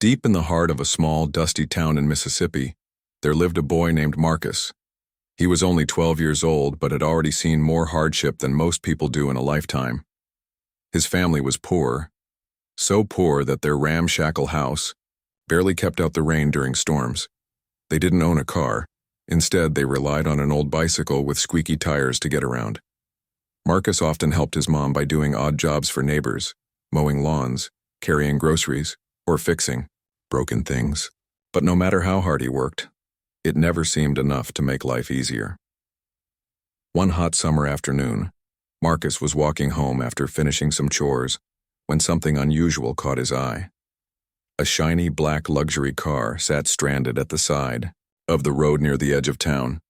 Deep in the heart of a small, dusty town in Mississippi, there lived a boy named Marcus. He was only 12 years old, but had already seen more hardship than most people do in a lifetime. His family was poor, so poor that their ramshackle house barely kept out the rain during storms. They didn't own a car. Instead, they relied on an old bicycle with squeaky tires to get around. Marcus often helped his mom by doing odd jobs for neighbors, mowing lawns, carrying groceries, or fixing broken things. But no matter how hard he worked, it never seemed enough to make life easier. One hot summer afternoon, Marcus was walking home after finishing some chores when something unusual caught his eye. A shiny black luxury car sat stranded at the side of the road near the edge of town.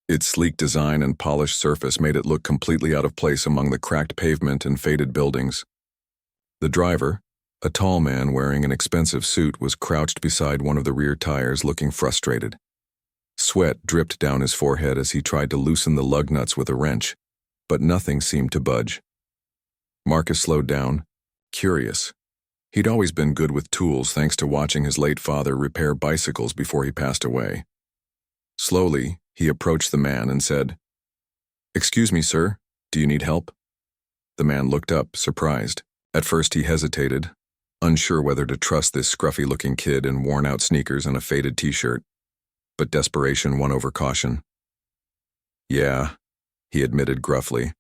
Its sleek design and polished surface made it look completely out of place among the cracked pavement and faded buildings. The driver, a tall man wearing an expensive suit, was crouched beside one of the rear tires looking frustrated. Sweat dripped down his forehead as he tried to loosen the lug nuts with a wrench, but nothing seemed to budge. Marcus slowed down, curious. He'd always been good with tools thanks to watching his late father repair bicycles before he passed away. Slowly, he approached the man and said, "Excuse me, sir, do you need help?" The man looked up, surprised. At first he hesitated, unsure whether to trust this scruffy-looking kid in worn-out sneakers and a faded t-shirt. But desperation won over caution. "Yeah," he admitted gruffly.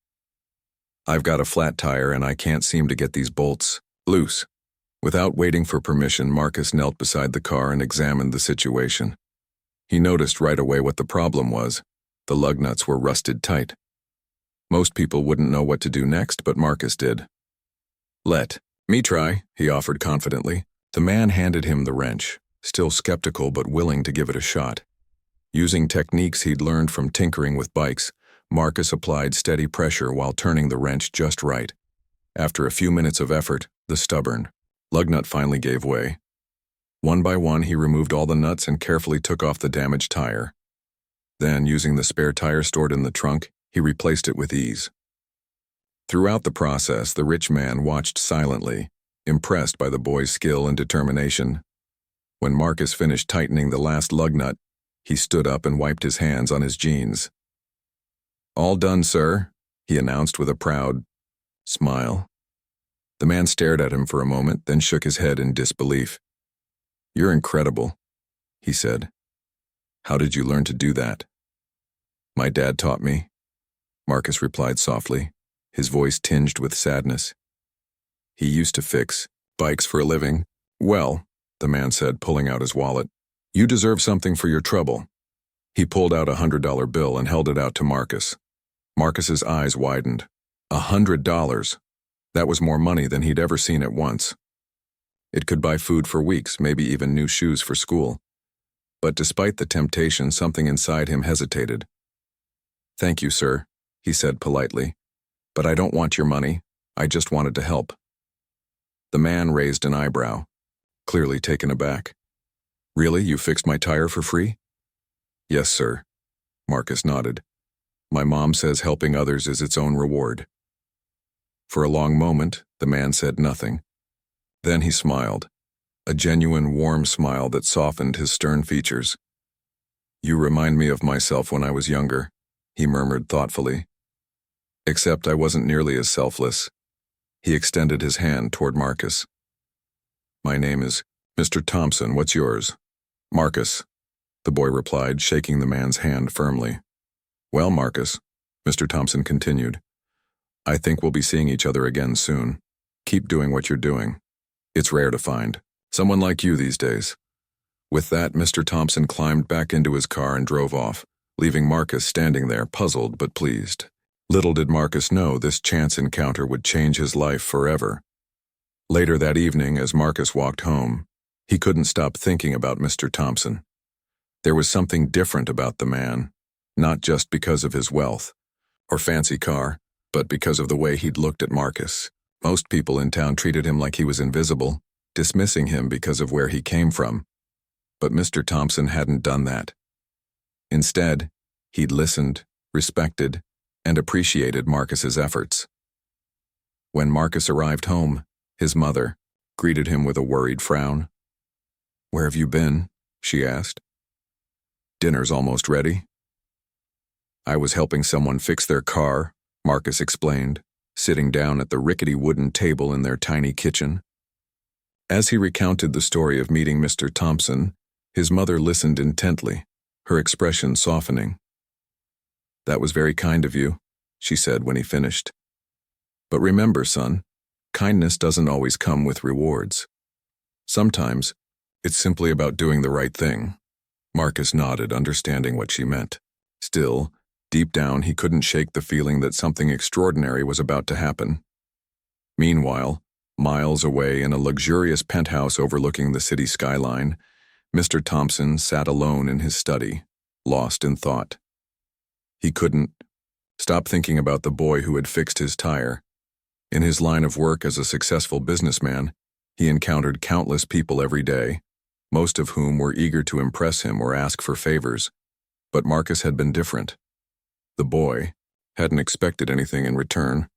"I've got a flat tire and I can't seem to get these bolts loose." Without waiting for permission, Marcus knelt beside the car and examined the situation. He noticed right away what the problem was. The lug nuts were rusted tight. Most people wouldn't know what to do next, but Marcus did. "Let me try," he offered confidently. The man handed him the wrench, still skeptical but willing to give it a shot. Using techniques he'd learned from tinkering with bikes, Marcus applied steady pressure while turning the wrench just right. After a few minutes of effort, the stubborn lug nut finally gave way. One by one, he removed all the nuts and carefully took off the damaged tire. Then, using the spare tire stored in the trunk, he replaced it with ease. Throughout the process, the rich man watched silently, impressed by the boy's skill and determination. When Marcus finished tightening the last lug nut, he stood up and wiped his hands on his jeans. "All done, sir," he announced with a proud smile. The man stared at him for a moment, then shook his head in disbelief. "You're incredible," he said. "How did you learn to do that?" "My dad taught me," Marcus replied softly, his voice tinged with sadness. "He used to fix bikes for a living." "Well," the man said, pulling out his wallet, "you deserve something for your trouble." He pulled out a $100 bill and held it out to Marcus. Marcus's eyes widened. $100. That was more money than he'd ever seen at once. It could buy food for weeks, maybe even new shoes for school. But despite the temptation, something inside him hesitated. "Thank you, sir," he said politely. "But I don't want your money. I just wanted to help." The man raised an eyebrow, clearly taken aback. "Really, you fixed my tire for free?" "Yes, sir," Marcus nodded. "My mom says helping others is its own reward." For a long moment, the man said nothing. Then he smiled, a genuine warm smile that softened his stern features. "You remind me of myself when I was younger," he murmured thoughtfully. "Except I wasn't nearly as selfless." He extended his hand toward Marcus. "My name is Mr. Thompson. What's yours?" "Marcus," the boy replied, shaking the man's hand firmly. "Well, Marcus," Mr. Thompson continued, "I think we'll be seeing each other again soon. Keep doing what you're doing. It's rare to find someone like you these days." With that, Mr. Thompson climbed back into his car and drove off, leaving Marcus standing there, puzzled but pleased. Little did Marcus know this chance encounter would change his life forever. Later that evening, as Marcus walked home, he couldn't stop thinking about Mr. Thompson. There was something different about the man, not just because of his wealth or fancy car, but because of the way he'd looked at Marcus. Most people in town treated him like he was invisible, dismissing him because of where he came from. But Mr. Thompson hadn't done that. Instead, he'd listened, respected, and appreciated Marcus's efforts. When Marcus arrived home, his mother greeted him with a worried frown. "Where have you been?" she asked. "Dinner's almost ready." "I was helping someone fix their car," Marcus explained, sitting down at the rickety wooden table in their tiny kitchen. As he recounted the story of meeting Mr. Thompson, his mother listened intently, her expression softening. "That was very kind of you," she said when he finished. "But remember, son, kindness doesn't always come with rewards. Sometimes, it's simply about doing the right thing." Marcus nodded, understanding what she meant. Still, deep down he couldn't shake the feeling that something extraordinary was about to happen. Meanwhile, miles away in a luxurious penthouse overlooking the city skyline, Mr. Thompson sat alone in his study, lost in thought. He couldn't stop thinking about the boy who had fixed his tire. In his line of work as a successful businessman, he encountered countless people every day, most of whom were eager to impress him or ask for favors. But Marcus had been different. The boy hadn't expected anything in return.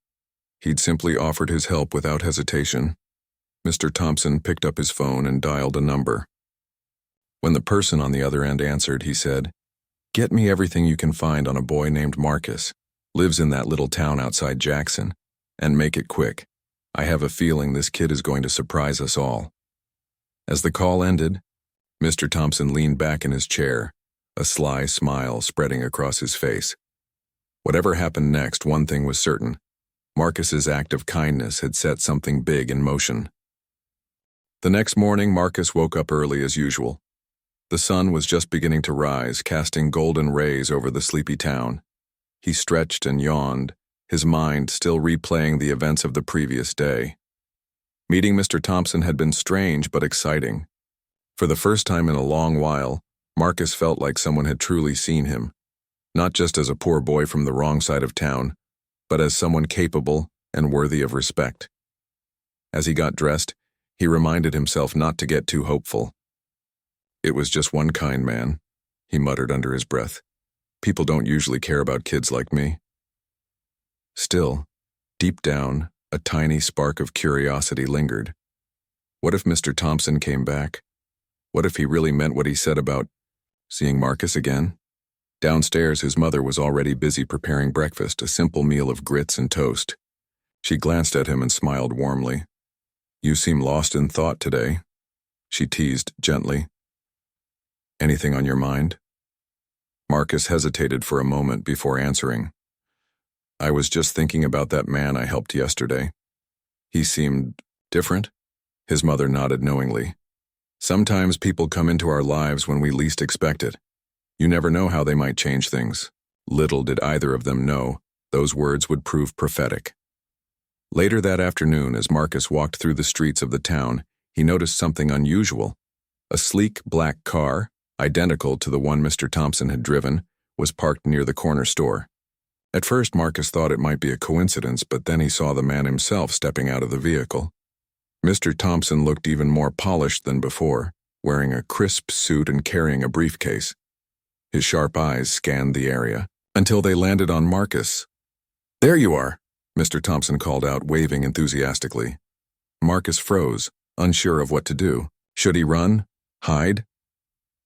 He'd simply offered his help without hesitation. Mr. Thompson picked up his phone and dialed a number. When the person on the other end answered, he said, "Get me everything you can find on a boy named Marcus. Lives in that little town outside Jackson. And make it quick. I have a feeling this kid is going to surprise us all." As the call ended, Mr. Thompson leaned back in his chair, a sly smile spreading across his face. Whatever happened next, one thing was certain. Marcus's act of kindness had set something big in motion. The next morning, Marcus woke up early as usual. The sun was just beginning to rise, casting golden rays over the sleepy town. He stretched and yawned, his mind still replaying the events of the previous day. Meeting Mr. Thompson had been strange but exciting. For the first time in a long while, Marcus felt like someone had truly seen him, not just as a poor boy from the wrong side of town, but as someone capable and worthy of respect. As he got dressed, he reminded himself not to get too hopeful. "It was just one kind man," he muttered under his breath. "People don't usually care about kids like me." Still, deep down, a tiny spark of curiosity lingered. What if Mr. Thompson came back? What if he really meant what he said about seeing Marcus again? Downstairs, his mother was already busy preparing breakfast, a simple meal of grits and toast. She glanced at him and smiled warmly. "You seem lost in thought today," she teased gently. "Anything on your mind?" Marcus hesitated for a moment before answering. "I was just thinking about that man I helped yesterday. He seemed different." His mother nodded knowingly. "Sometimes people come into our lives when we least expect it. You never know how they might change things." Little did either of them know those words would prove prophetic. Later that afternoon, as Marcus walked through the streets of the town, he noticed something unusual. A sleek black car, identical to the one Mr. Thompson had driven, was parked near the corner store. At first, Marcus thought it might be a coincidence, but then he saw the man himself stepping out of the vehicle. Mr. Thompson looked even more polished than before, wearing a crisp suit and carrying a briefcase. His sharp eyes scanned the area, until they landed on Marcus. "There you are," Mr. Thompson called out, waving enthusiastically. Marcus froze, unsure of what to do. Should he run? Hide?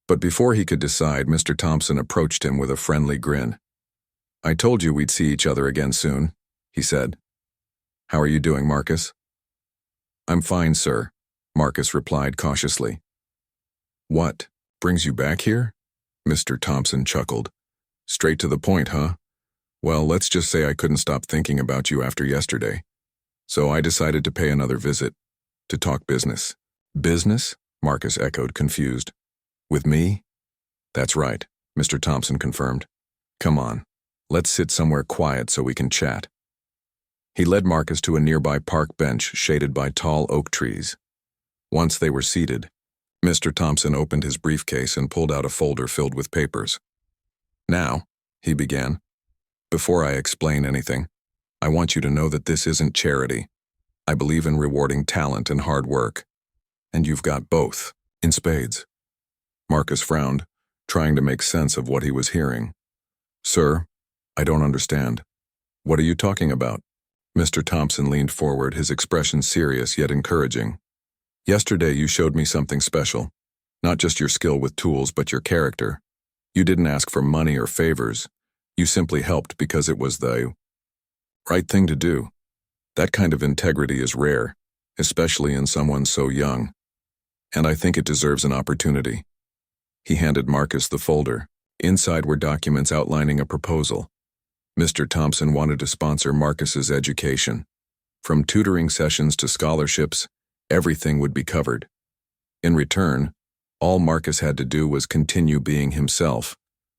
But before he could decide, Mr. Thompson approached him with a friendly grin. "I told you we'd see each other again soon," he said. "How are you doing, Marcus?" "I'm fine, sir," Marcus replied cautiously. "What brings you back here?" Mr. Thompson chuckled. "Straight to the point, huh? Well, let's just say I couldn't stop thinking about you after yesterday. So I decided to pay another visit, to talk business." "Business?" Marcus echoed, confused. "With me?" "That's right," Mr. Thompson confirmed. "Come on. Let's sit somewhere quiet so we can chat." He led Marcus to a nearby park bench shaded by tall oak trees. Once they were seated, Mr. Thompson opened his briefcase and pulled out a folder filled with papers. "Now," he began, "before I explain anything, I want you to know that this isn't charity. I believe in rewarding talent and hard work. And you've got both, in spades." Marcus frowned, trying to make sense of what he was hearing. "Sir, I don't understand. What are you talking about?" Mr. Thompson leaned forward, his expression serious yet encouraging. "Yesterday you showed me something special. Not just your skill with tools, but your character. You didn't ask for money or favors. You simply helped because it was the right thing to do. That kind of integrity is rare, especially in someone so young. And I think it deserves an opportunity. He handed Marcus the folder. Inside were documents outlining a proposal. Mr. Thompson wanted to sponsor Marcus's education. From tutoring sessions to scholarships, everything would be covered. In return, all Marcus had to do was continue being himself,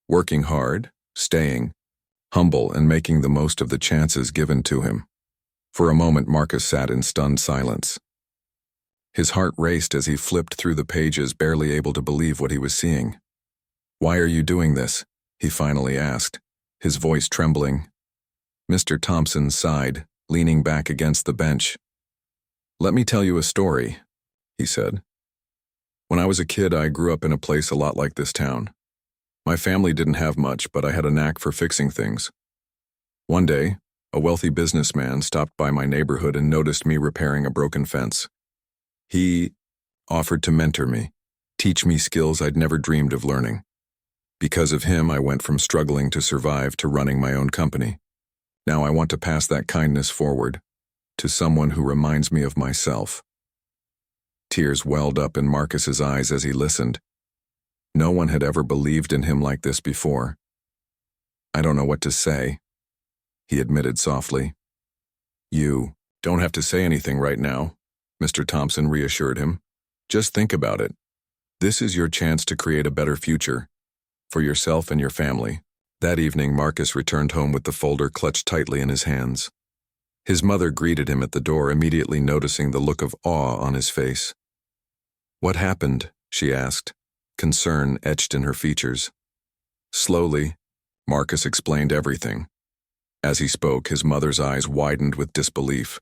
working hard, staying humble, and making the most of the chances given to him. For a moment, Marcus sat in stunned silence. His heart raced as he flipped through the pages, barely able to believe what he was seeing. "Why are you doing this?" he finally asked, his voice trembling. Mr. Thompson sighed, leaning back against the bench. "Let me tell you a story," he said. "When I was a kid, I grew up in a place a lot like this town. My family didn't have much, but I had a knack for fixing things. One day, a wealthy businessman stopped by my neighborhood and noticed me repairing a broken fence. He offered to mentor me, teach me skills I'd never dreamed of learning. Because of him, I went from struggling to survive to running my own company. Now I want to pass that kindness forward to someone who reminds me of myself." Tears welled up in Marcus's eyes as he listened. No one had ever believed in him like this before. "I don't know what to say," he admitted softly. "You don't have to say anything right now," Mr. Thompson reassured him. "Just think about it. This is your chance to create a better future for yourself and your family." That evening, Marcus returned home with the folder clutched tightly in his hands. His mother greeted him at the door, immediately noticing the look of awe on his face. "What happened?" she asked, concern etched in her features. Slowly, Marcus explained everything. As he spoke, his mother's eyes widened with disbelief.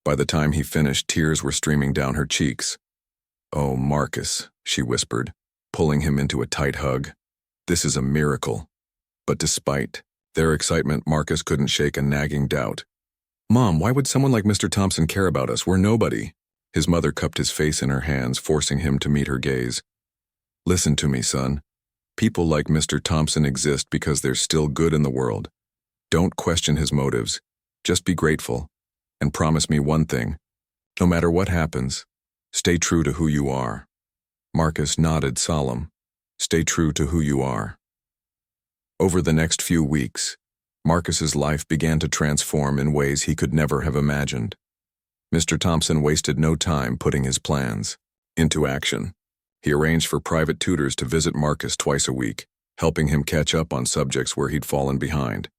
By the time he finished, tears were streaming down her cheeks. "Oh, Marcus," she whispered, pulling him into a tight hug. "This is a miracle." But despite their excitement, Marcus couldn't shake a nagging doubt. "Mom, why would someone like Mr. Thompson care about us? We're nobody." His mother cupped his face in her hands, forcing him to meet her gaze. "Listen to me, son. People like Mr. Thompson exist because there's still good in the world. Don't question his motives. Just be grateful. And promise me one thing. No matter what happens, stay true to who you are." Marcus nodded, solemn. "Stay true to who you are." Over the next few weeks, Marcus's life began to transform in ways he could never have imagined. Mr. Thompson wasted no time putting his plans into action. He arranged for private tutors to visit Marcus twice a week, helping him catch up on subjects where he'd fallen behind.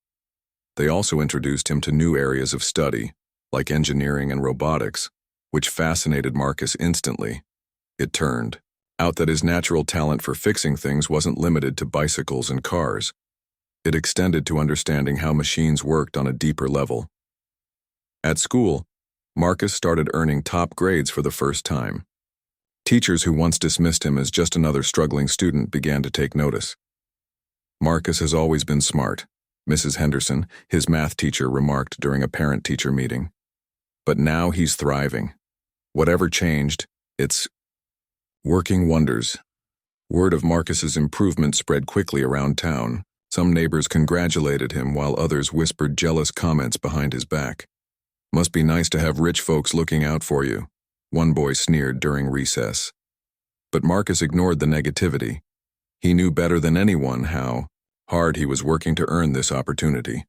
They also introduced him to new areas of study, like engineering and robotics, which fascinated Marcus instantly. It turned out that his natural talent for fixing things wasn't limited to bicycles and cars. It extended to understanding how machines worked on a deeper level. At school, Marcus started earning top grades for the first time. Teachers who once dismissed him as just another struggling student began to take notice. "Marcus has always been smart," Mrs. Henderson, his math teacher, remarked during a parent-teacher meeting. "But now he's thriving. Whatever changed, it's working wonders." Word of Marcus's improvement spread quickly around town. Some neighbors congratulated him while others whispered jealous comments behind his back. "Must be nice to have rich folks looking out for you," one boy sneered during recess. But Marcus ignored the negativity. He knew better than anyone how hard he was working to earn this opportunity.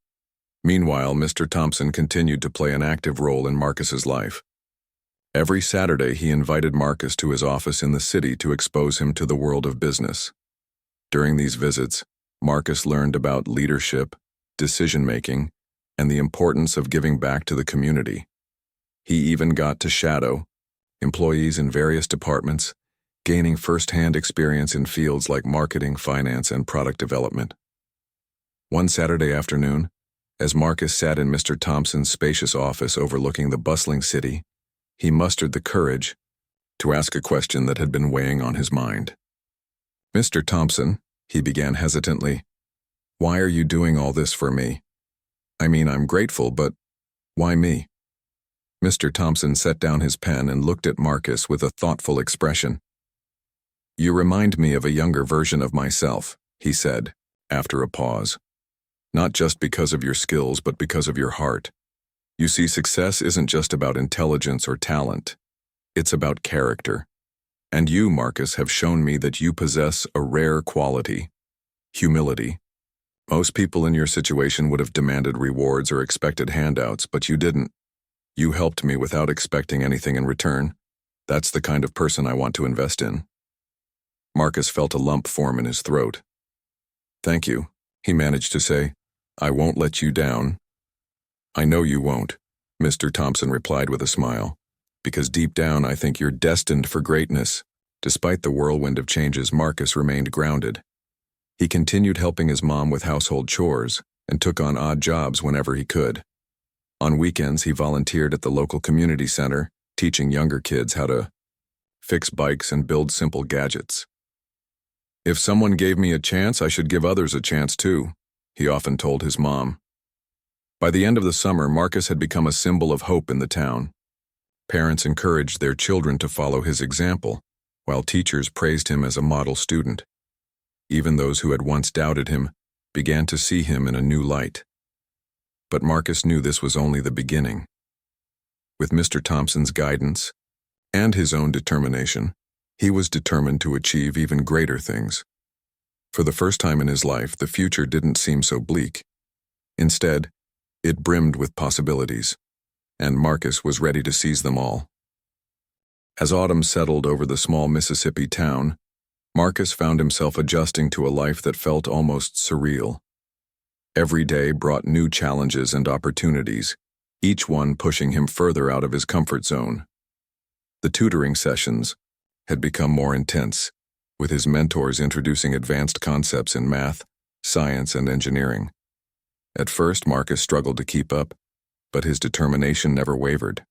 Meanwhile, Mr. Thompson continued to play an active role in Marcus's life. Every Saturday, he invited Marcus to his office in the city to expose him to the world of business. During these visits, Marcus learned about leadership, decision-making, and the importance of giving back to the community. He even got to shadow employees in various departments, gaining first-hand experience in fields like marketing, finance, and product development. One Saturday afternoon, as Marcus sat in Mr. Thompson's spacious office overlooking the bustling city, he mustered the courage to ask a question that had been weighing on his mind. "Mr. Thompson," he began hesitantly, "why are you doing all this for me? I mean, I'm grateful, but why me?" Mr. Thompson set down his pen and looked at Marcus with a thoughtful expression. You remind me of a younger version of myself, he said, after a pause. Not just because of your skills, but because of your heart. You see, success isn't just about intelligence or talent. It's about character. And you, Marcus, have shown me that you possess a rare quality: humility. Most people in your situation would have demanded rewards or expected handouts, but you didn't. You helped me without expecting anything in return. That's the kind of person I want to invest in. Marcus felt a lump form in his throat. Thank you, he managed to say. I won't let you down. I know you won't, Mr. Thompson replied with a smile, because deep down I think you're destined for greatness. Despite the whirlwind of changes, Marcus remained grounded. He continued helping his mom with household chores and took on odd jobs whenever he could. On weekends, he volunteered at the local community center, teaching younger kids how to fix bikes and build simple gadgets. If someone gave me a chance, I should give others a chance too, he often told his mom. By the end of the summer, Marcus had become a symbol of hope in the town. Parents encouraged their children to follow his example, while teachers praised him as a model student. Even those who had once doubted him began to see him in a new light. But Marcus knew this was only the beginning. With Mr. Thompson's guidance and his own determination, he was determined to achieve even greater things. For the first time in his life, the future didn't seem so bleak. Instead, it brimmed with possibilities, and Marcus was ready to seize them all. As autumn settled over the small Mississippi town, Marcus found himself adjusting to a life that felt almost surreal. Every day brought new challenges and opportunities, each one pushing him further out of his comfort zone. The tutoring sessions had become more intense, with his mentors introducing advanced concepts in math, science, and engineering. At first, Marcus struggled to keep up, but his determination never wavered.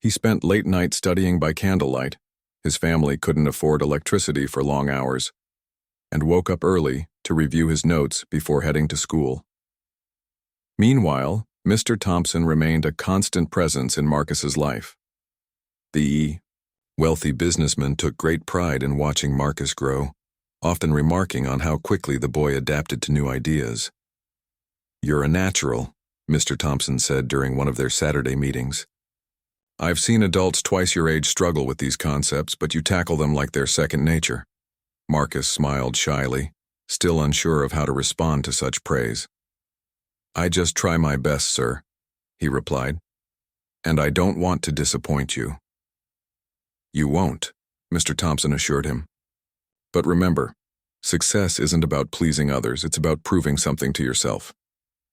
He spent late nights studying by candlelight. His family couldn't afford electricity for long hours, and woke up early to review his notes before heading to school. Meanwhile, Mr. Thompson remained a constant presence in Marcus's life. The wealthy businessman took great pride in watching Marcus grow, often remarking on how quickly the boy adapted to new ideas. "You're a natural," Mr. Thompson said during one of their Saturday meetings. "I've seen adults twice your age struggle with these concepts, but you tackle them like they're second nature." Marcus smiled shyly, still unsure of how to respond to such praise. "I just try my best, sir," he replied. "And I don't want to disappoint you." "You won't," Mr. Thompson assured him. "But remember, success isn't about pleasing others, it's about proving something to yourself.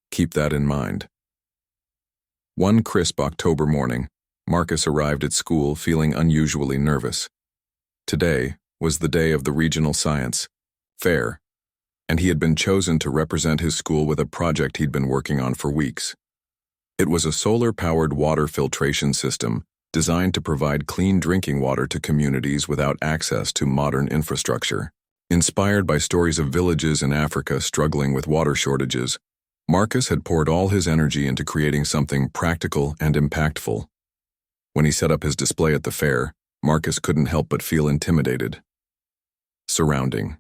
Keep that in mind." One crisp October morning, Marcus arrived at school feeling unusually nervous. Today was the day of the regional science fair, and he had been chosen to represent his school with a project he'd been working on for weeks. It was a solar-powered water filtration system designed to provide clean drinking water to communities without access to modern infrastructure. Inspired by stories of villages in Africa struggling with water shortages, Marcus had poured all his energy into creating something practical and impactful. When he set up his display at the fair, Marcus couldn't help but feel intimidated. Surrounding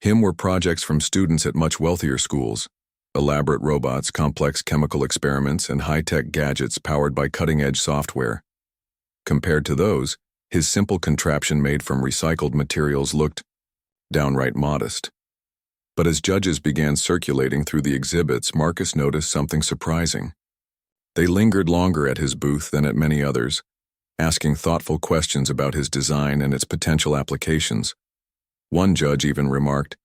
him were projects from students at much wealthier schools: elaborate robots, complex chemical experiments, and high-tech gadgets powered by cutting-edge software. Compared to those, his simple contraption made from recycled materials looked downright modest. But as judges began circulating through the exhibits, Marcus noticed something surprising. They lingered longer at his booth than at many others, asking thoughtful questions about his design and its potential applications. One judge even remarked,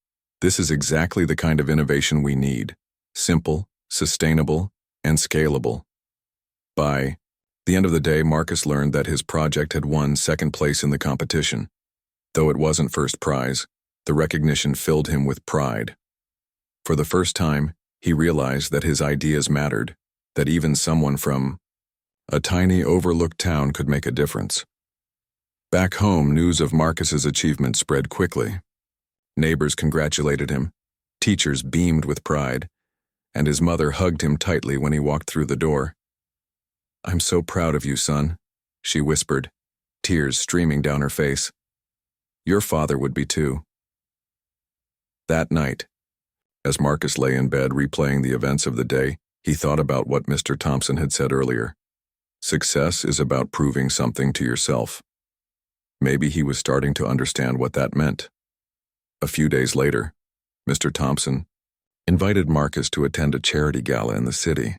"This is exactly the kind of innovation we need: simple, sustainable, and scalable." By the end of the day, Marcus learned that his project had won second place in the competition. Though it wasn't first prize, the recognition filled him with pride. For the first time, he realized that his ideas mattered, that even someone from a tiny overlooked town could make a difference. Back home, news of Marcus's achievement spread quickly. Neighbors congratulated him, teachers beamed with pride, and his mother hugged him tightly when he walked through the door. "I'm so proud of you, son," she whispered, tears streaming down her face. Your father would be too. That night, as Marcus lay in bed replaying the events of the day, he thought about what Mr. Thompson had said earlier. Success is about proving something to yourself. Maybe he was starting to understand what that meant. A few days later, Mr. Thompson invited Marcus to attend a charity gala in the city.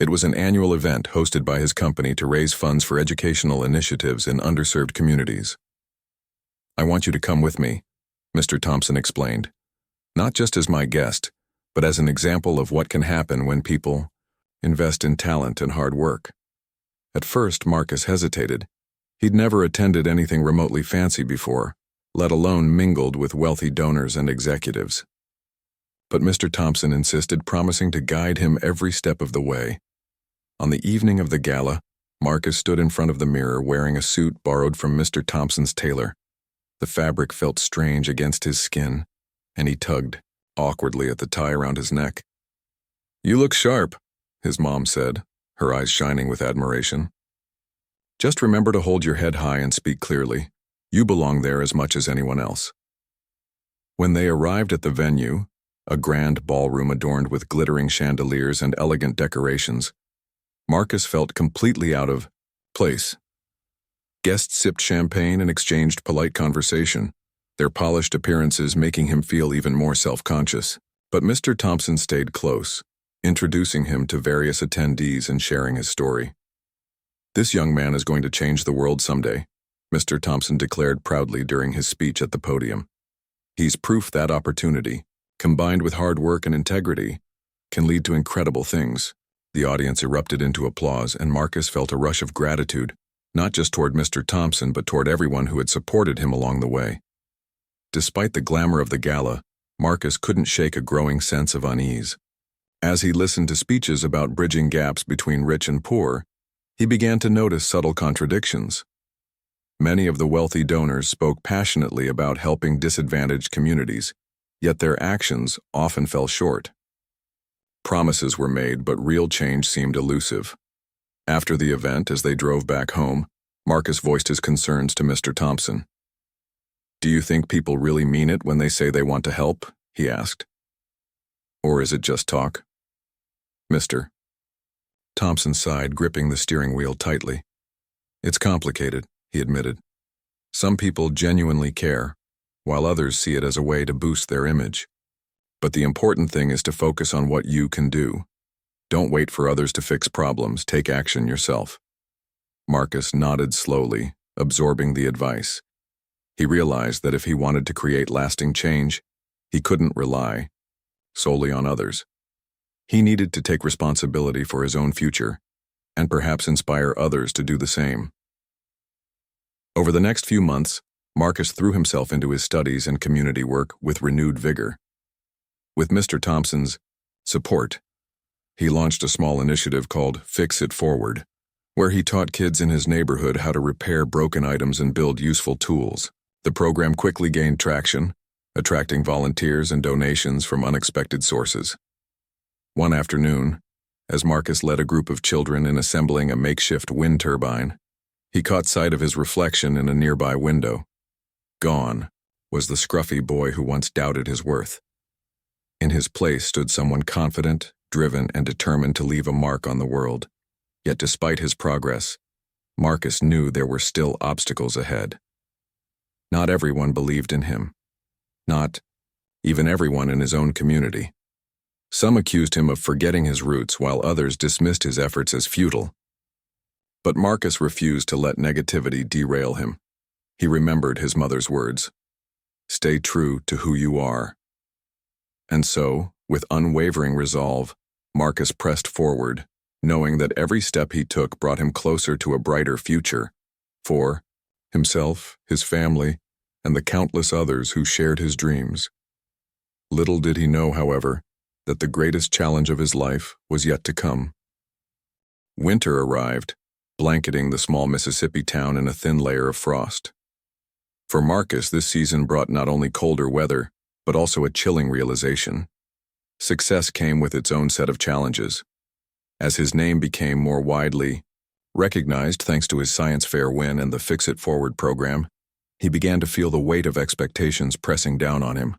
It was an annual event hosted by his company to raise funds for educational initiatives in underserved communities. I want you to come with me, Mr. Thompson explained, not just as my guest, but as an example of what can happen when people invest in talent and hard work. At first, Marcus hesitated. He'd never attended anything remotely fancy before, let alone mingled with wealthy donors and executives. But Mr. Thompson insisted, promising to guide him every step of the way. On the evening of the gala, Marcus stood in front of the mirror wearing a suit borrowed from Mr. Thompson's tailor. The fabric felt strange against his skin, and he tugged awkwardly at the tie around his neck. "You look sharp," his mom said, her eyes shining with admiration. "Just remember to hold your head high and speak clearly. You belong there as much as anyone else." When they arrived at the venue, a grand ballroom adorned with glittering chandeliers and elegant decorations, Marcus felt completely out of place. Guests sipped champagne and exchanged polite conversation, their polished appearances making him feel even more self-conscious. But Mr. Thompson stayed close, introducing him to various attendees and sharing his story. "This young man is going to change the world someday," Mr. Thompson declared proudly during his speech at the podium. "He's proof that opportunity, combined with hard work and integrity, can lead to incredible things." The audience erupted into applause, and Marcus felt a rush of gratitude, not just toward Mr. Thompson but toward everyone who had supported him along the way. Despite the glamour of the gala, Marcus couldn't shake a growing sense of unease. As he listened to speeches about bridging gaps between rich and poor, he began to notice subtle contradictions. Many of the wealthy donors spoke passionately about helping disadvantaged communities, yet their actions often fell short. Promises were made, but real change seemed elusive. After the event, as they drove back home, Marcus voiced his concerns to Mr. Thompson. "Do you think people really mean it when they say they want to help?" he asked. "Or is it just talk?" "Mr. Thompson sighed, gripping the steering wheel tightly. "It's complicated," he admitted. "Some people genuinely care, while others see it as a way to boost their image. But the important thing is to focus on what you can do. Don't wait for others to fix problems, take action yourself." Marcus nodded slowly, absorbing the advice. He realized that if he wanted to create lasting change, he couldn't rely solely on others. He needed to take responsibility for his own future, and perhaps inspire others to do the same. Over the next few months, Marcus threw himself into his studies and community work with renewed vigor. With Mr. Thompson's support, he launched a small initiative called Fix It Forward, where he taught kids in his neighborhood how to repair broken items and build useful tools. The program quickly gained traction, attracting volunteers and donations from unexpected sources. One afternoon, as Marcus led a group of children in assembling a makeshift wind turbine, he caught sight of his reflection in a nearby window. Gone was the scruffy boy who once doubted his worth. In his place stood someone confident, driven, and determined to leave a mark on the world. Yet despite his progress, Marcus knew there were still obstacles ahead. Not everyone believed in him. Not even everyone in his own community. Some accused him of forgetting his roots, while others dismissed his efforts as futile. But Marcus refused to let negativity derail him. He remembered his mother's words, "Stay true to who you are." And so, with unwavering resolve, Marcus pressed forward, knowing that every step he took brought him closer to a brighter future for himself, his family, and the countless others who shared his dreams. Little did he know, however, that the greatest challenge of his life was yet to come. Winter arrived, blanketing the small Mississippi town in a thin layer of frost. For Marcus, this season brought not only colder weather, but also a chilling realization. Success came with its own set of challenges. As his name became more widely recognized thanks to his science fair win and the Fix It Forward program, He began to feel the weight of expectations pressing down on him.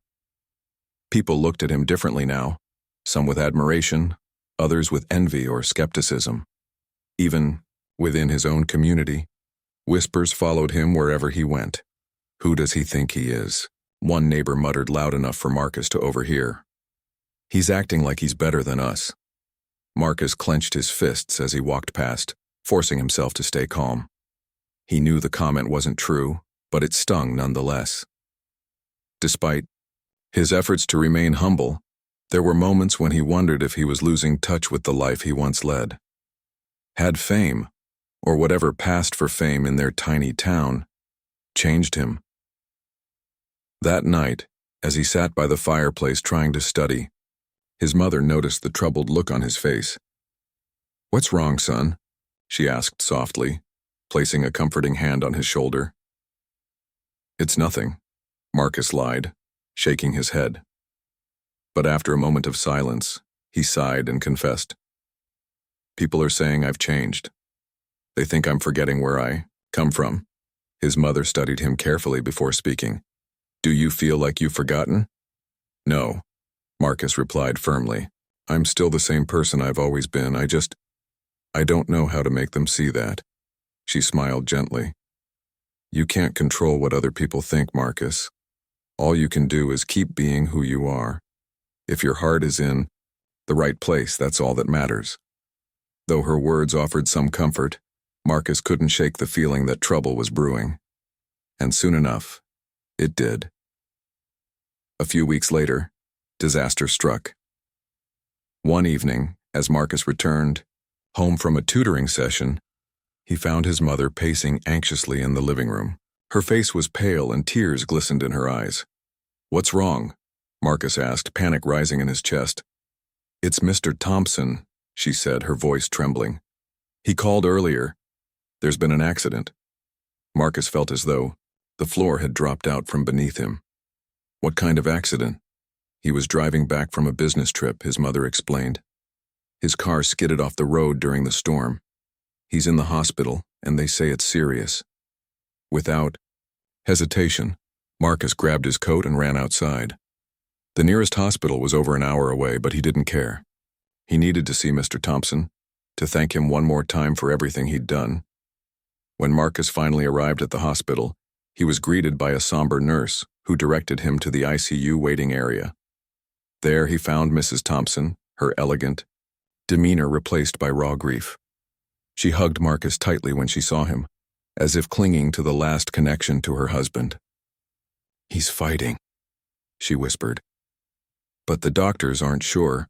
People looked at him differently now, some with admiration, others with envy or skepticism. Even within his own community, whispers followed him wherever he went. "Who does he think he is?" one neighbor muttered loud enough for Marcus to overhear. "He's acting like he's better than us." Marcus clenched his fists as he walked past, forcing himself to stay calm. He knew the comment wasn't true, but it stung nonetheless. Despite his efforts to remain humble, there were moments when he wondered if he was losing touch with the life he once led. Had fame, or whatever passed for fame in their tiny town, changed him? That night, as he sat by the fireplace trying to study, his mother noticed the troubled look on his face. "What's wrong, son?" she asked softly, placing a comforting hand on his shoulder. "It's nothing," Marcus lied, shaking his head. But after a moment of silence, he sighed and confessed. "People are saying I've changed. They think I'm forgetting where I come from." His mother studied him carefully before speaking. "Do you feel like you've forgotten?" "No," Marcus replied firmly. "I'm still the same person I've always been. I don't know how to make them see that." She smiled gently. "You can't control what other people think, Marcus. All you can do is keep being who you are. If your heart is in the right place, that's all that matters." Though her words offered some comfort, Marcus couldn't shake the feeling that trouble was brewing. And soon enough, it did. A few weeks later, disaster struck. One evening, as Marcus returned home from a tutoring session, he found his mother pacing anxiously in the living room. Her face was pale and tears glistened in her eyes. "What's wrong?" Marcus asked, panic rising in his chest. "It's Mr. Thompson," she said, her voice trembling. "He called earlier. There's been an accident." Marcus felt as though the floor had dropped out from beneath him. "What kind of accident?" "He was driving back from a business trip," his mother explained. "His car skidded off the road during the storm. He's in the hospital, and they say it's serious." Without hesitation, Marcus grabbed his coat and ran outside. The nearest hospital was over an hour away, but he didn't care. He needed to see Mr. Thompson, to thank him one more time for everything he'd done. When Marcus finally arrived at the hospital, he was greeted by a somber nurse who directed him to the ICU waiting area. There he found Mrs. Thompson, her elegant demeanor replaced by raw grief. She hugged Marcus tightly when she saw him, as if clinging to the last connection to her husband. "He's fighting," she whispered. "But the doctors aren't sure."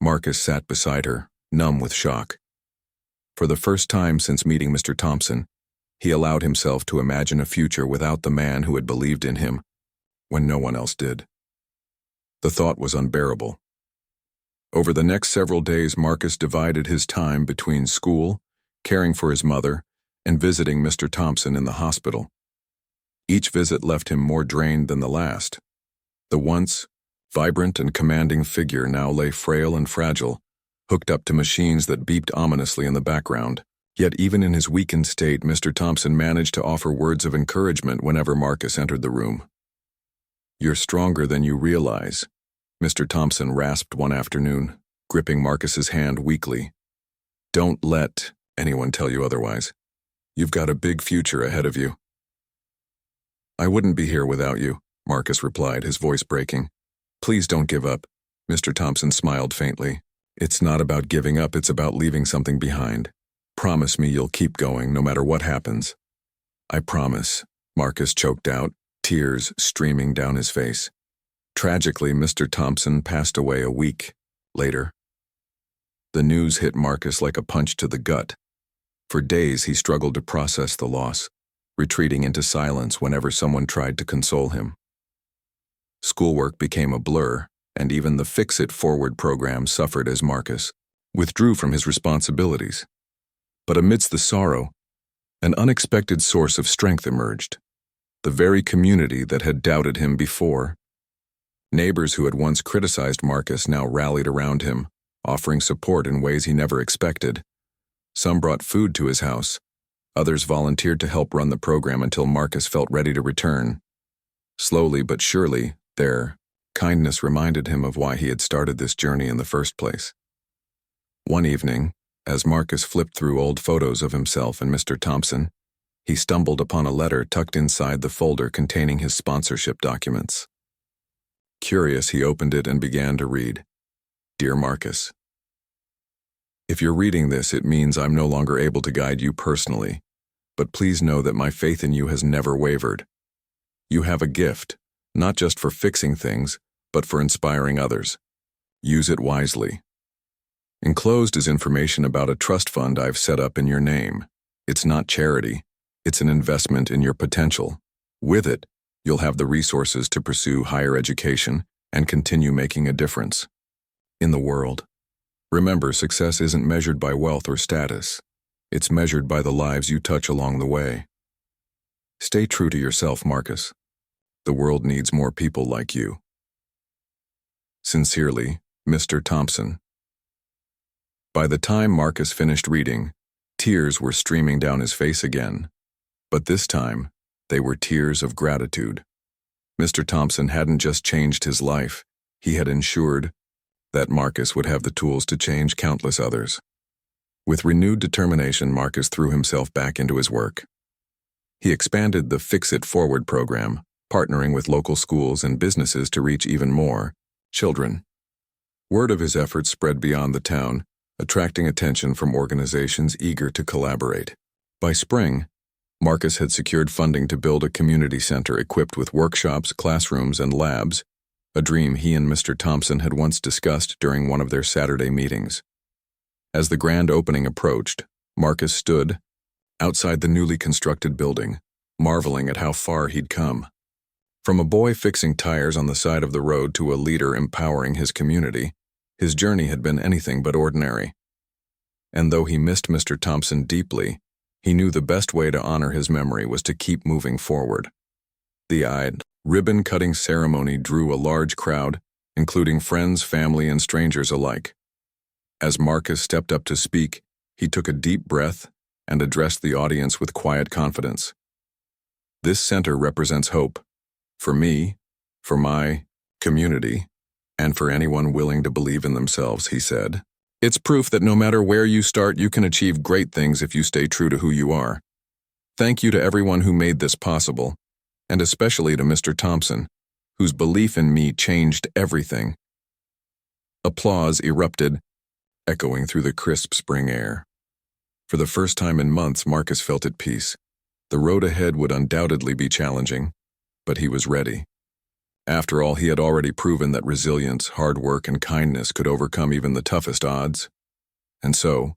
Marcus sat beside her, numb with shock. For the first time since meeting Mr. Thompson, he allowed himself to imagine a future without the man who had believed in him when no one else did. The thought was unbearable. Over the next several days, Marcus divided his time between school, caring for his mother, and visiting Mr. Thompson in the hospital. Each visit left him more drained than the last. The once vibrant and commanding figure now lay frail and fragile, hooked up to machines that beeped ominously in the background. Yet even in his weakened state, Mr. Thompson managed to offer words of encouragement whenever Marcus entered the room. "You're stronger than you realize," Mr. Thompson rasped one afternoon, gripping Marcus's hand weakly. "Don't let anyone tell you otherwise. You've got a big future ahead of you." "I wouldn't be here without you," Marcus replied, his voice breaking. "Please don't give up." Mr. Thompson smiled faintly. "It's not about giving up, it's about leaving something behind. Promise me you'll keep going no matter what happens." "I promise," Marcus choked out, tears streaming down his face. Tragically, Mr. Thompson passed away a week later. The news hit Marcus like a punch to the gut. For days he struggled to process the loss, retreating into silence whenever someone tried to console him. Schoolwork became a blur, and even the Fix-It Forward program suffered as Marcus withdrew from his responsibilities. But amidst the sorrow, an unexpected source of strength emerged. The very community that had doubted him before. Neighbors who had once criticized Marcus now rallied around him, offering support in ways he never expected. Some brought food to his house, Others volunteered to help run the program until Marcus felt ready to return. Slowly but surely, their kindness reminded him of why he had started this journey in the first place. One evening, as Marcus flipped through old photos of himself and Mr. Thompson, he stumbled upon a letter tucked inside the folder containing his sponsorship documents. Curious, he opened it and began to read. Dear Marcus, if you're reading this, it means I'm no longer able to guide you personally, but please know that my faith in you has never wavered. You have a gift, not just for fixing things, but for inspiring others. Use it wisely. Enclosed is information about a trust fund I've set up in your name. It's not charity, it's an investment in your potential. With it, you'll have the resources to pursue higher education and continue making a difference in the world. Remember, success isn't measured by wealth or status. It's measured by the lives you touch along the way. Stay true to yourself, Marcus. The world needs more people like you. Sincerely, Mr. Thompson. By the time Marcus finished reading, tears were streaming down his face again. But this time, they were tears of gratitude. Mr. Thompson hadn't just changed his life, he had ensured that Marcus would have the tools to change countless others. With renewed determination, Marcus threw himself back into his work. He expanded the Fix It Forward program, partnering with local schools and businesses to reach even more children. Word of his efforts spread beyond the town, attracting attention from organizations eager to collaborate. By spring, Marcus had secured funding to build a community center equipped with workshops, classrooms, and labs, a dream he and Mr. Thompson had once discussed during one of their Saturday meetings. As the grand opening approached, Marcus stood outside the newly constructed building, marveling at how far he'd come. From a boy fixing tires on the side of the road to a leader empowering his community, his journey had been anything but ordinary. And though he missed Mr. Thompson deeply, he knew the best way to honor his memory was to keep moving forward. The ribbon-cutting ceremony drew a large crowd, including friends, family, and strangers alike. As Marcus stepped up to speak, he took a deep breath and addressed the audience with quiet confidence. This center represents hope, for me, for my community, and for anyone willing to believe in themselves, he said. It's proof that no matter where you start, you can achieve great things if you stay true to who you are. Thank you to everyone who made this possible, and especially to Mr. Thompson, whose belief in me changed everything. Applause erupted, echoing through the crisp spring air. For the first time in months, Marcus felt at peace. The road ahead would undoubtedly be challenging, but he was ready. After all, he had already proven that resilience, hard work, and kindness could overcome even the toughest odds. And so,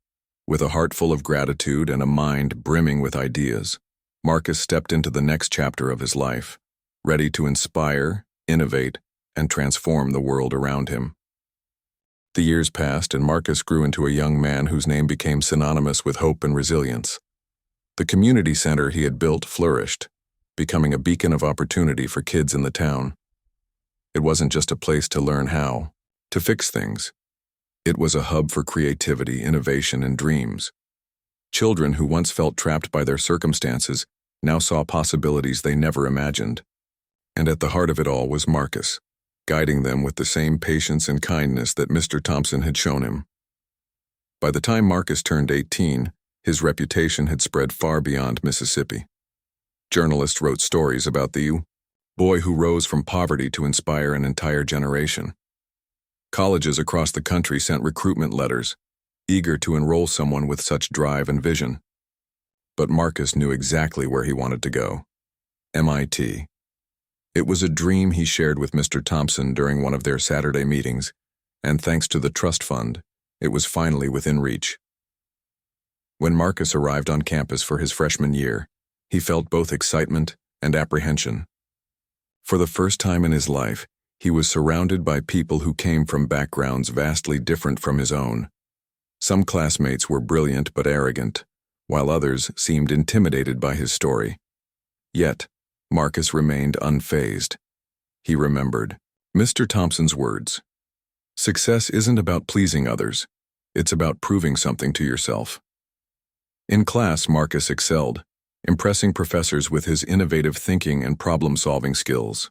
with a heart full of gratitude and a mind brimming with ideas, Marcus stepped into the next chapter of his life, ready to inspire, innovate, and transform the world around him. The years passed, and Marcus grew into a young man whose name became synonymous with hope and resilience. The community center he had built flourished, becoming a beacon of opportunity for kids in the town. It wasn't just a place to learn how to fix things. It was a hub for creativity, innovation, and dreams. Children who once felt trapped by their circumstances now saw possibilities they never imagined. And at the heart of it all was Marcus, guiding them with the same patience and kindness that Mr. Thompson had shown him. By the time Marcus turned 18, his reputation had spread far beyond Mississippi. Journalists wrote stories about the boy who rose from poverty to inspire an entire generation. Colleges across the country sent recruitment letters, eager to enroll someone with such drive and vision. But Marcus knew exactly where he wanted to go: MIT. It was a dream he shared with Mr. Thompson during one of their Saturday meetings, and thanks to the trust fund, it was finally within reach. When Marcus arrived on campus for his freshman year, he felt both excitement and apprehension. For the first time in his life, he was surrounded by people who came from backgrounds vastly different from his own. Some classmates were brilliant but arrogant, while others seemed intimidated by his story. Yet, Marcus remained unfazed. He remembered Mr. Thompson's words. Success isn't about pleasing others, it's about proving something to yourself. In class, Marcus excelled, impressing professors with his innovative thinking and problem-solving skills.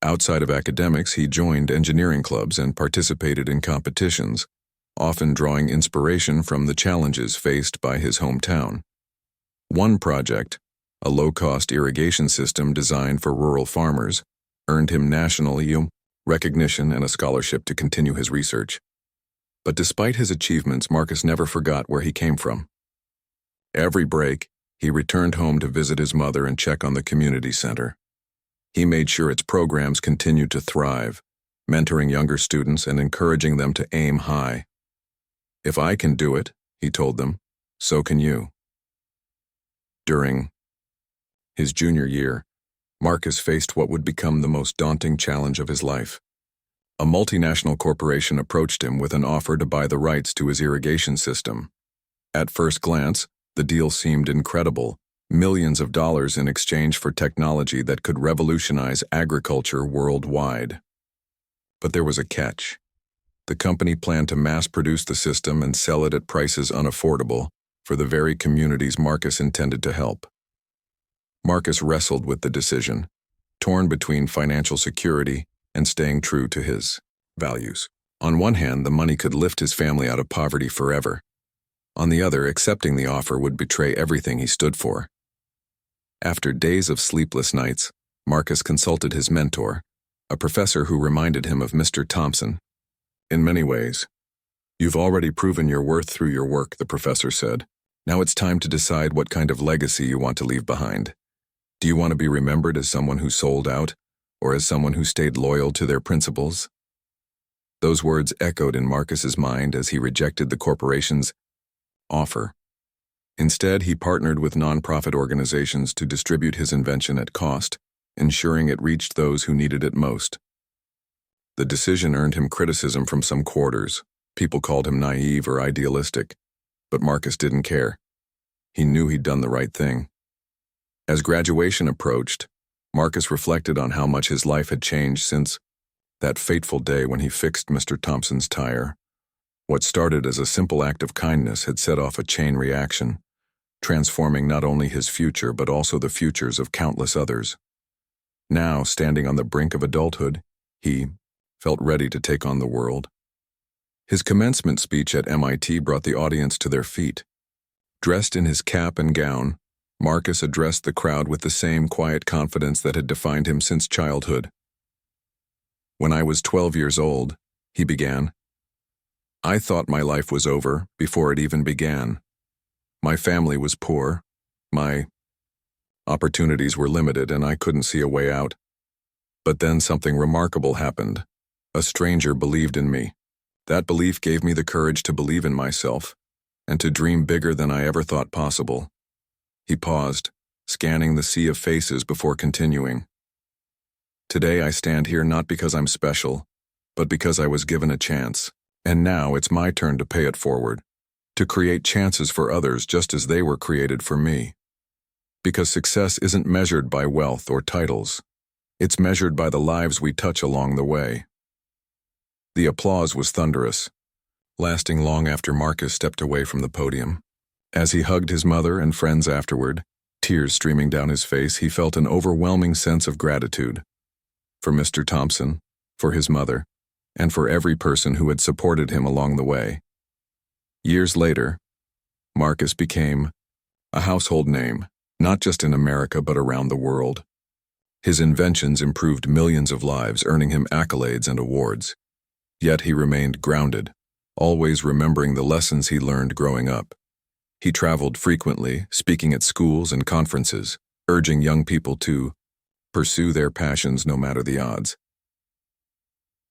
Outside of academics, he joined engineering clubs and participated in competitions, often drawing inspiration from the challenges faced by his hometown. One project, a low-cost irrigation system designed for rural farmers, earned him national recognition and a scholarship to continue his research. But despite his achievements, Marcus never forgot where he came from. Every break, he returned home to visit his mother and check on the community center. He made sure its programs continued to thrive, mentoring younger students and encouraging them to aim high. "If I can do it," he told them, "so can you." During his junior year, Marcus faced what would become the most daunting challenge of his life. A multinational corporation approached him with an offer to buy the rights to his irrigation system. At first glance, the deal seemed incredible, millions of dollars in exchange for technology that could revolutionize agriculture worldwide. But there was a catch. The company planned to mass-produce the system and sell it at prices unaffordable for the very communities Marcus intended to help. Marcus wrestled with the decision, torn between financial security and staying true to his values. On one hand, the money could lift his family out of poverty forever. On the other, accepting the offer would betray everything he stood for. After days of sleepless nights, Marcus consulted his mentor, a professor who reminded him of Mr. Thompson. "In many ways, you've already proven your worth through your work," the professor said. "Now it's time to decide what kind of legacy you want to leave behind. Do you want to be remembered as someone who sold out, or as someone who stayed loyal to their principles?" Those words echoed in Marcus's mind as he rejected the corporation's offer. Instead, he partnered with nonprofit organizations to distribute his invention at cost, ensuring it reached those who needed it most. The decision earned him criticism from some quarters. People called him naive or idealistic, but Marcus didn't care. He knew he'd done the right thing. As graduation approached, Marcus reflected on how much his life had changed since that fateful day when he fixed Mr. Thompson's tire. What started as a simple act of kindness had set off a chain reaction, transforming not only his future but also the futures of countless others. Now, standing on the brink of adulthood, he felt ready to take on the world. His commencement speech at MIT brought the audience to their feet. Dressed in his cap and gown, Marcus addressed the crowd with the same quiet confidence that had defined him since childhood. "When I was 12 years old," he began, "I thought my life was over before it even began. My family was poor, my opportunities were limited, and I couldn't see a way out. But then something remarkable happened. A stranger believed in me. That belief gave me the courage to believe in myself and to dream bigger than I ever thought possible." He paused, scanning the sea of faces before continuing. "Today I stand here not because I'm special, but because I was given a chance, and now it's my turn to pay it forward, to create chances for others just as they were created for me. Because success isn't measured by wealth or titles. It's measured by the lives we touch along the way." The applause was thunderous, lasting long after Marcus stepped away from the podium. As he hugged his mother and friends afterward, tears streaming down his face, he felt an overwhelming sense of gratitude. For Mr. Thompson, for his mother, and for every person who had supported him along the way. Years later, Marcus became a household name, not just in America but around the world. His inventions improved millions of lives, earning him accolades and awards. Yet he remained grounded, always remembering the lessons he learned growing up. He traveled frequently, speaking at schools and conferences, urging young people to pursue their passions no matter the odds.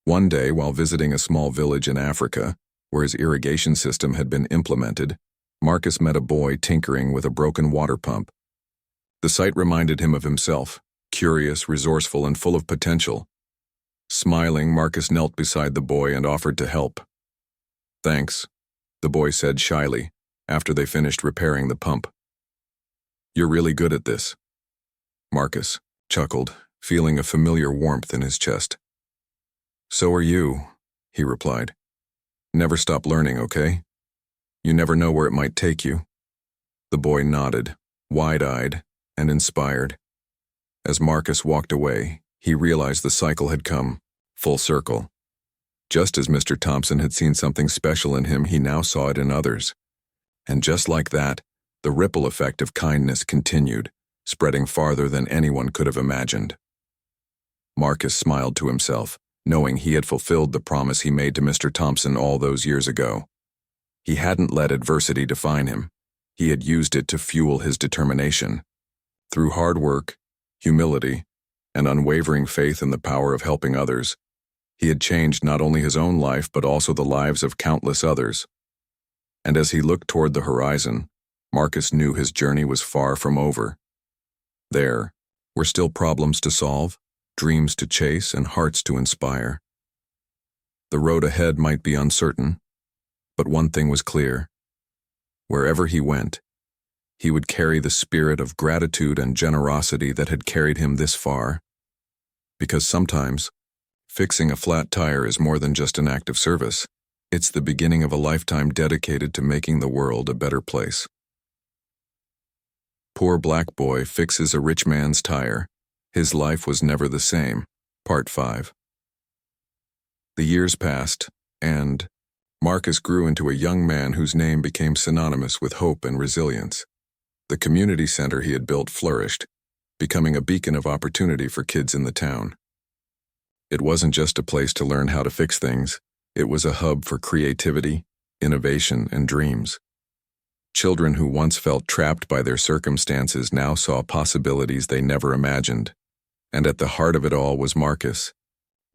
One day, while visiting a small village in Africa, where his irrigation system had been implemented, Marcus met a boy tinkering with a broken water pump. The sight reminded him of himself, curious, resourceful, and full of potential. Smiling, Marcus knelt beside the boy and offered to help. "Thanks," the boy said shyly, after they finished repairing the pump. "You're really good at this." Marcus chuckled, feeling a familiar warmth in his chest. "So are you," he replied. "Never stop learning, okay? You never know where it might take you." The boy nodded, wide-eyed and inspired. As Marcus walked away, he realized the cycle had come full circle. Just as Mr. Thompson had seen something special in him, he now saw it in others. And just like that, the ripple effect of kindness continued, spreading farther than anyone could have imagined. Marcus smiled to himself, knowing he had fulfilled the promise he made to Mr. Thompson all those years ago. He hadn't let adversity define him. He had used it to fuel his determination. Through hard work, humility, and unwavering faith in the power of helping others, he had changed not only his own life but also the lives of countless others. And as he looked toward the horizon, Marcus knew his journey was far from over. There were still problems to solve, dreams to chase, and hearts to inspire. The road ahead might be uncertain, but one thing was clear. Wherever he went, he would carry the spirit of gratitude and generosity that had carried him this far. Because sometimes, fixing a flat tire is more than just an act of service. It's the beginning of a lifetime dedicated to making the world a better place. Poor Black Boy Fixes a Rich Man's Tire. His Life Was Never the Same. Part 5. The years passed, and Marcus grew into a young man whose name became synonymous with hope and resilience. The community center he had built flourished, becoming a beacon of opportunity for kids in the town. It wasn't just a place to learn how to fix things, it was a hub for creativity, innovation, and dreams. Children who once felt trapped by their circumstances now saw possibilities they never imagined. And at the heart of it all was Marcus,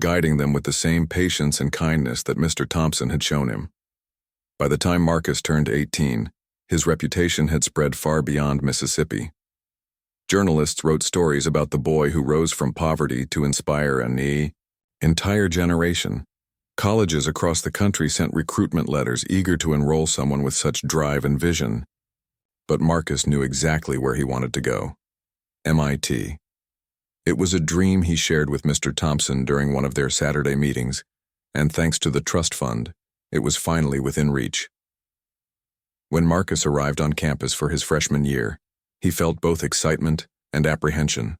guiding them with the same patience and kindness that Mr. Thompson had shown him. By the time Marcus turned 18, his reputation had spread far beyond Mississippi. Journalists wrote stories about the boy who rose from poverty to inspire an entire generation. Colleges across the country sent recruitment letters eager to enroll someone with such drive and vision. But Marcus knew exactly where he wanted to go: MIT. It was a dream he shared with Mr. Thompson during one of their Saturday meetings, and thanks to the trust fund, it was finally within reach. When Marcus arrived on campus for his freshman year, he felt both excitement and apprehension.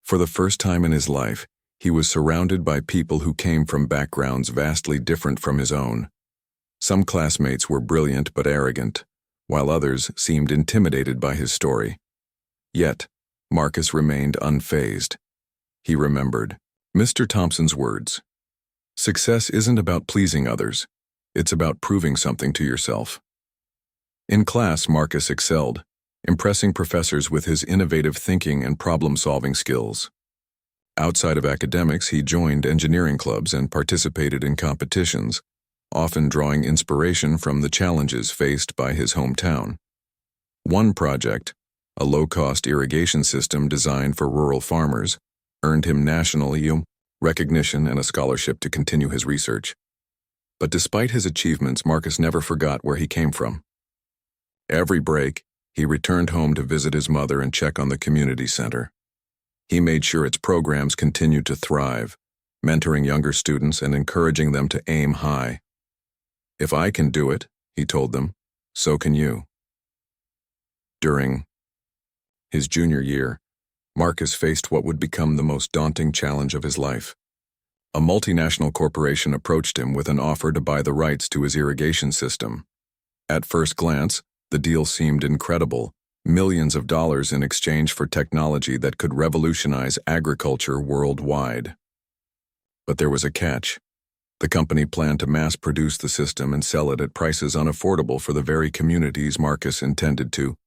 For the first time in his life, he was surrounded by people who came from backgrounds vastly different from his own. Some classmates were brilliant but arrogant, while others seemed intimidated by his story. Yet, Marcus remained unfazed. He remembered Mr. Thompson's words: "Success isn't about pleasing others, it's about proving something to yourself." In class, Marcus excelled, impressing professors with his innovative thinking and problem-solving skills. Outside of academics, he joined engineering clubs and participated in competitions, often drawing inspiration from the challenges faced by his hometown. One project, a low-cost irrigation system designed for rural farmers, earned him national recognition and a scholarship to continue his research. But despite his achievements, Marcus never forgot where he came from. Every break, he returned home to visit his mother and check on the community center. He made sure its programs continued to thrive, mentoring younger students and encouraging them to aim high. "If I can do it," he told them, "so can you." During his junior year, Marcus faced what would become the most daunting challenge of his life. A multinational corporation approached him with an offer to buy the rights to his irrigation system. At first glance, the deal seemed incredible: millions of dollars in exchange for technology that could revolutionize agriculture worldwide. But there was a catch. The company planned to mass-produce the system and sell it at prices unaffordable for the very communities Marcus intended to